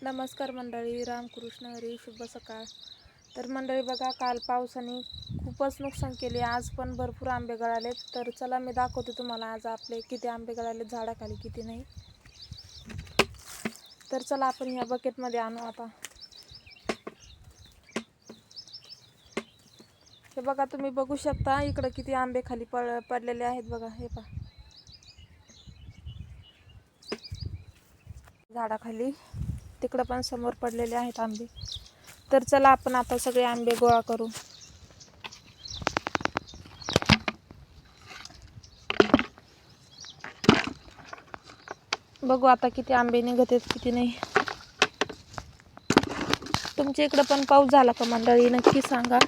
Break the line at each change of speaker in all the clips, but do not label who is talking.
नमस्कार मंडळी, रामकृष्ण हरी, शुभ सकाळ. तर मंडळी बघा, काल पावसाने खूपच नुकसान केले. आज पण भरपूर आंबे गळालेत. तर चला मी दाखवते तुम्हाला आज आपले किती आंबे गळालेत झाडाखाली, किती नाही. तर चला आपण ह्या बकेटमध्ये आणू आता. हे बघा, तुम्ही बघू शकता इकडं किती आंबे खाली पडलेले आहेत बघा. हे पहा, झाडाखाली तिकडं पण समोर पडलेले आहेत आंबे. तर चला आपण आता सगळे आंबे गोळा करू. बघू आता किती आंबे निघत आहेत, किती नाही. तुमच्या इकडं पण पाऊस झाला का मंडळी, नक्की सांगा.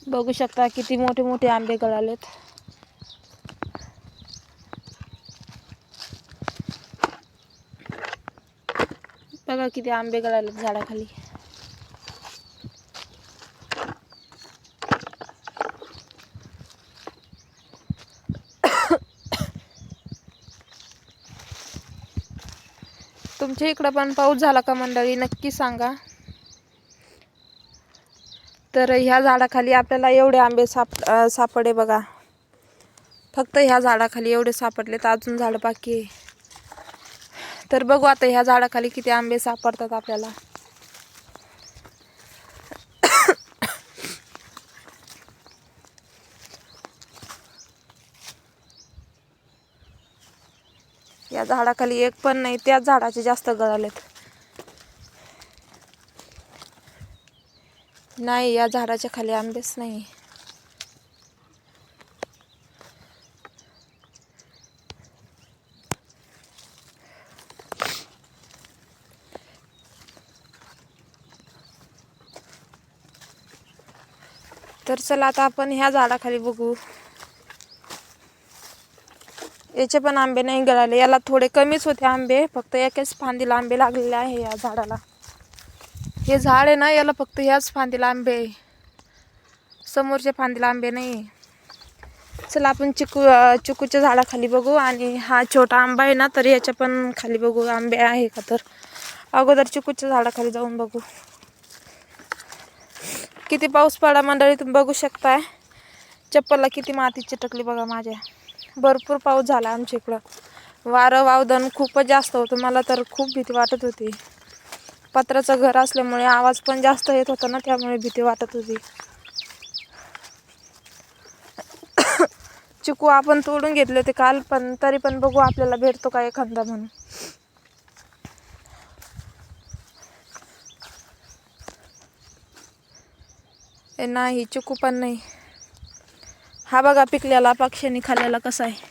बघू शकता किती मोठे मोठे आंबे गळालेत. बघा किती आंबे गळालेत झाडाखाली. तुमच्या इकडं पण पाऊस झाला का मंडळी, नक्की सांगा. तर ह्या झाडाखाली आपल्याला एवढे आंबे सापडे बघा. फक्त ह्या झाडाखाली एवढे सापडलेत, अजून झाड बाकी आहे. तर बघू आता ह्या झाडाखाली किती आंबे सापडतात आपल्याला. या झाडाखाली एक पण नाही, त्याच झाडाचे जास्त गळालेत. नाही, या झाडाच्या खाली आंबेच नाही. तर चला आता आपण ह्या झाडाखाली बघू. याचे पण आंबे नाही गळाले. याला थोडे कमीच होते आंबे, फक्त एकाच फांदीला आंबे लागलेले आहे या झाडाला. हे झाड आहे ना, याला फक्त ह्याच फांदीला आंबे आहे, समोरच्या फांदीला आंबे नाही. चला आपण चिकूच्या झाडाखाली बघू. आणि हा छोटा आंबा आहे ना, तर याच्या पण खाली बघू आंबे आहे का. तर अगोदर चिकूच्या झाडाखाली जाऊन बघू. किती पाऊस पडा मंडळी, तुम्ही बघू शकताय. चप्पलला किती माती चिटकली बघा माझ्या. भरपूर पाऊस झाला आमच्या इकडं. वारं वावदन खूपच जास्त होतं. मला तर खूप भीती वाटत होती. पत्र्याचं घर असल्यामुळे आवाज पण जास्त येत होता ना, त्यामुळे भीती वाटत होती. चिकू आपण तोडून घेतले होते काल, पण तरी पण बघू आपल्याला भेटतो का एखादा म्हणून. नाही, चिकू पण नाही. हा बघा पिकलेला, पक्ष्यांनी खाल्लेला कसा आहे.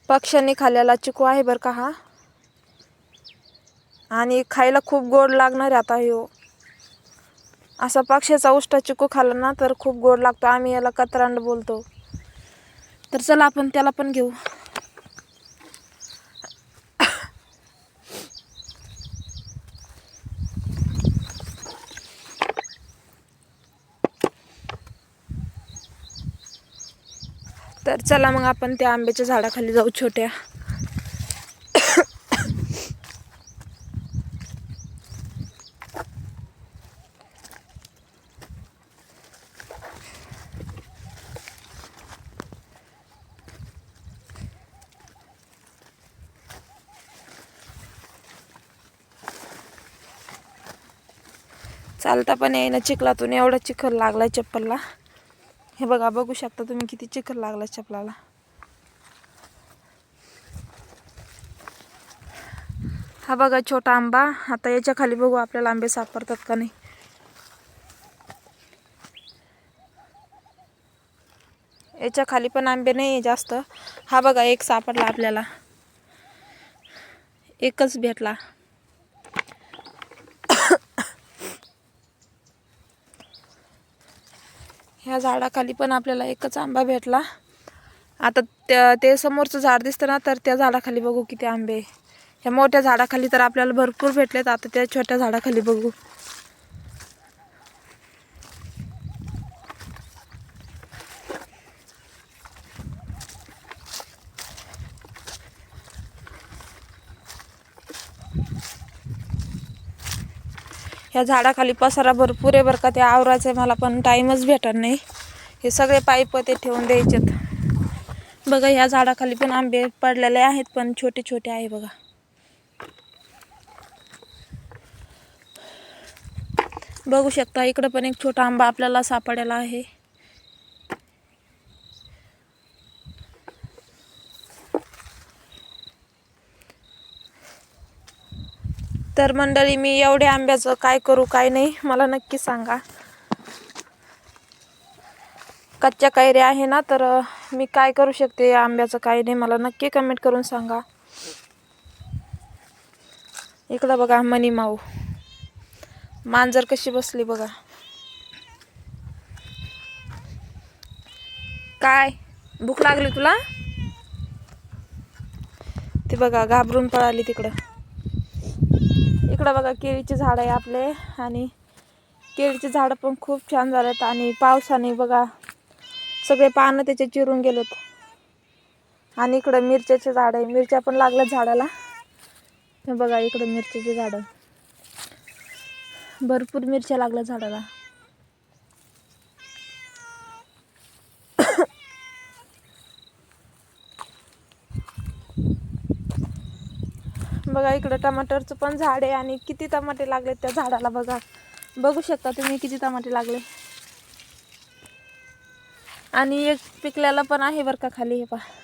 पक्ष्यांनी खाल्लेला चिकू आहे बरं का हा. आणि खायला खूप गोड लागणार आहे आता ह्यो. असा पक्ष्याचा उष्टा चिकू खाल्ला ना तर खूप गोड लागतो. आम्ही याला कतरांड बोलतो. तर चला आपण त्याला पण घेऊ. तर चला मग आपण त्या आंब्याच्या झाडाखाली जाऊ छोट्या. चालता पण येईना चिखलातून, एवढा चिखल लागलाय चप्पलला. हे बघा, बघू शकता तुम्ही किती चिखल लागलाय चप्पलाला. हा बघा छोटा आंबा. आता याच्या खाली बघू आपल्याला आंबे सापडतात का नाही. याच्या खाली पण आंबे नाही जास्त. हा बघा एक सापडला आपल्याला, एकच भेटला. ह्या झाडाखाली पण आपल्याला एकच आंबा भेटला. आता ते समोरचं झाड दिसतं ना, तर त्या झाडाखाली बघू किती आंबे. ह्या मोठ्या झाडाखाली तर आपल्याला भरपूर भेटलेत. आता त्या छोट्या झाडाखाली बघू. ह्या झाडाखाली पसारा भरपूर आहे बरं का. ते आवरायचं आहे मला पण टाईमच भेटत नाही. हे सगळे पाईप ते ठेवून द्यायचेत. बघा ह्या झाडाखाली पण आंबे पडलेले आहेत पण छोटे छोटे आहे बघा. बघू शकता इकडं पण एक छोटा आंबा आपल्याला सापडलेला आहे. तर मंडळी, मी एवढ्या आंब्याचं काय करू काय नाही मला नक्की सांगा. कच्च्या कैऱ्या आहे ना, तर मी काय करू शकते या आंब्याचं काय नाही मला नक्की कमेंट करून सांगा. इकडं बघा मनी माऊ मांजर कशी बसली बघा. काय भूक लागली तुला? ते बघा घाबरून पळाली तिकडं. इकडं बघा केळीचे झाड आहे आपले आणि केळीचे झाड पण खूप छान झालेत आणि पावसाने बघा सगळे पानं त्याचे चिरून गेलेत. आणि इकडं मिरच्याचे झाड आहे. मिरच्या पण लागल्यात झाडाला. हे बघा इकडं मिरच्याचे झाड भरपूर मिरच्या लागल्या झाडाला. बघा इकडं टमाटरचं पण झाड आहे आणि किती टमाटे लागलेत त्या झाडाला बघा. बघू शकता तुम्ही किती टमाटे लागले. आणि एक पिकल्याला पण आहे बरं का खाली. हे पहा.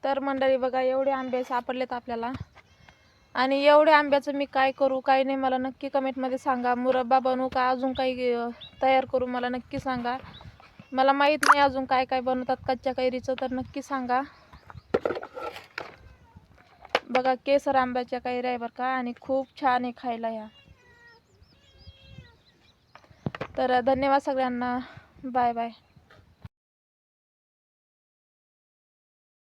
तर मंडळी बघा एवढे आंबे सापडलेत आपल्याला आणि एवढ्या आंब्याचं मी काय करू काय नाही मला नक्की कमेंटमध्ये सांगा. मुरब्बा बनवू का अजून काही तयार करू मला नक्की सांगा. मला माहीत नाही अजून काय काय बनवतात कच्च्या कैरीचं, तर नक्की सांगा. बघा केसर आंब्याच्या कैऱ्या आहे बरं का आणि खूप छान आहे खायला ह्या. तर धन्यवाद सगळ्यांना. Bye bye.